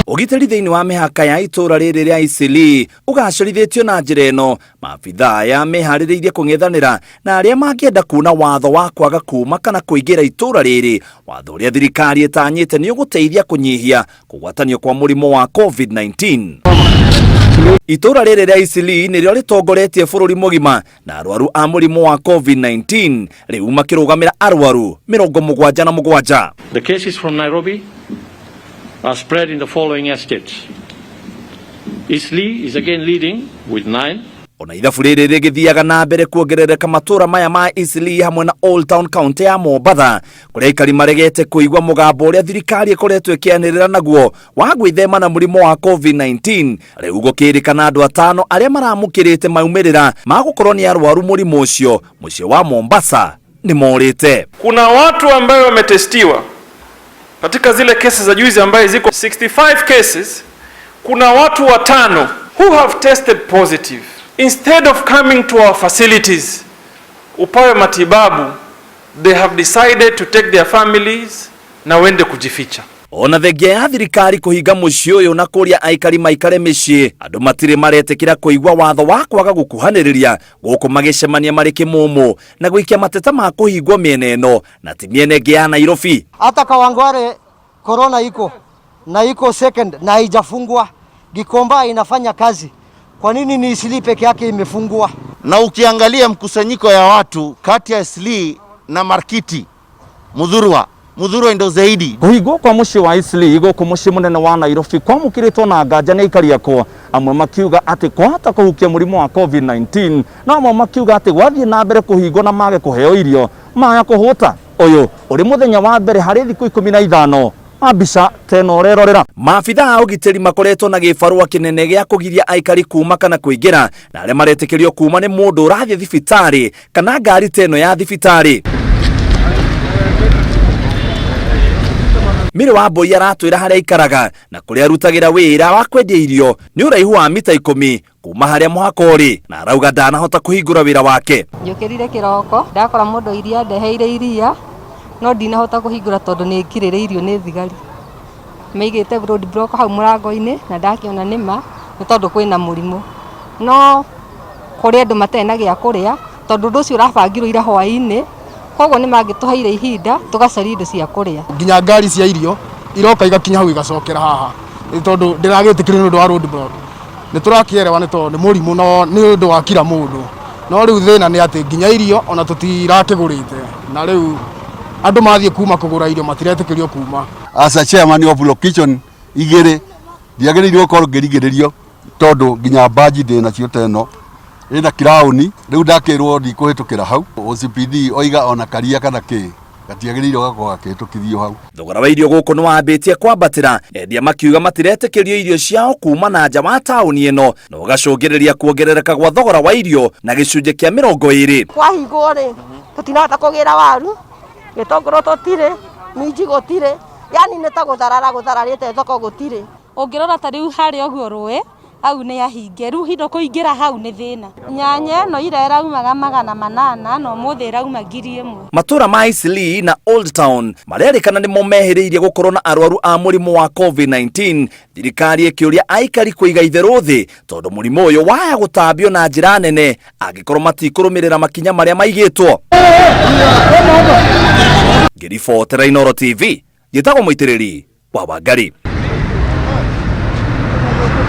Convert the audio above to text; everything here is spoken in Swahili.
Ugitari thiini wa mihaka ya itura riri ria Eastleigh ugacorithitio na njira ino, maabitha ya mehaririirie kung'ethanira na aria mangienda kuona watho wa kwaga kuma kana kuingira itura riri, watho uria thirikari itanyite ni uguteithia kunyihia kugwatanio kwa murimu wa COVID-19. Itura riri ria Eastleigh nirio ritongoretie bururi mugima na arwaru a murimu wa COVID-19 riu makirugamira arwaru 77. The cases from Nairobi are spread in the following estates. Eastleigh is again leading with 9. Ona ithabu riri rigithiaga na mbere kuongerereka matura maya ma Eastleigh hamwe na Old Town County ya Mombasa, kuria ikari maregete kuigwa mugambo uria thirikari ikoretwo ikianirira naguo wa gwithema na murimo wa COVID-19. Riu gukirikana andu 5 aria maramukirite maumirira ma gukorwo ni arwaru murimo ucio mucio wa Mombasa ni morite. Kuna watu ambao wametestiwa katika zile cases za juzi ambaye ziko 65 cases, kuna watu 5 who have tested positive. Instead of coming to our facilities upawe matibabu, they have decided to take their families na wende kujificha. Ona thengia ya thirikari kuhinga muciĩ uyu na kuria aikari maikare miciĩ, andu matire maretekira kuigwa watho wa kwaga gukuhaniriria guku magicemania mari kimumu na gwikia mateta ma kuhingwo miena ino na ti miena ingi ya Nairobi. Hata Kawangware corona iko na iko second na haijafungwa, Gikomba inafanya kazi. Kwa nini ni Eastleigh peke yake imefungwa? Na ukiangalia mkusanyiko ya watu kati ya Eastleigh na Markiti, Muthurwa ndo zaidi. Kuhingwo kwa muciĩ wa Eastleigh guku muciĩ munene wa Nairobi kwamukiritwo na nganja ni ikari akwo, amwe makiuga ati kwahota kuhukia murimu wa COVID-19 na amwe makiuga ati gwathie na mbere kuhingwo na mage kuheo irio maya kuhuta. Uyu uri muthenya wa mbere hari thiku 15 mbica teno rerorera. Maabitha a ugitiri makoretwo na gibarua kinene gia kugiria aikari kuma kana kuingira, na aria maretekerio kuma ni mundu urathie thibitari kana ngari teno ya thibitari. Mire wa Mbui aratwira haria ikaraga na kuria arutagira wira wa kwendia irio ni uraihu wa mita 10 kuma haria muhaka uri, na arauga ndanahota kuhingura wira wake. Njukirire kiroko ndakora mundu iria ndeheire iria no ndinahota kuhingura tondu ni ngirireirio ni thigari. Meigite road block hau murango-ini na ndakiona nima ni tondu kwina murimu, no kuri andu matena gia kuria tondu ndu ucio urabangirwo ira hwaini, koguo ni mangituheire ihinda tugacaria indo cia kuria. Nginya ngari cia irio iroka igakinya hau igacokera haha tondu ndiragitikire ni undu wa road block. Ni turakierewa ni tondu ni murimu no ni undu wa kila mundu, no riu thina ni ati nginya irio ona tutirakigurite, na riu andu mathie kuma kugura irio matiretekerio kuma. As a chairman of Block Kitchen igere ndiagiririo ko ngirigiririo tondu nginya baji ndina cio teno ina kirauni riu ndakirwo ndikuhitukira hau. OCPD oiga ona karia kana ki gatiagiririo gako gakitukithio hau. Thogora wa irio guku ni wambitie kwambatira, endia makiuga matiretekerio irio ciao kuma na nja wa tauni ino na ugacungiriria kuongerereka gwa thogora wa irio na gicunje kia 20. Kwahingwo ri tutinahota kugira waru, gitongoro totire, minji gotire, yani neta guthararite thoko gutire. Ungirora ta riu hari oguo ruwe au ni yahinge, riu hindo kuingira hau ni thina. Nyanya no irera umaga 800 no muthi rauma 1000. Matura ma Eastleigh na Old Town marerikana ni momeheriirie gukorwo na arwaru a murimu wa COVID-19, thirikari ikiuria aikari kuiga itheru thi tondu murimu uyu waya gutambio na njira nene angikorwo matikurumirira makinya maria maigitwo. Ngiribotera Inooro TV, gitagwo muitiriri wa Wangari.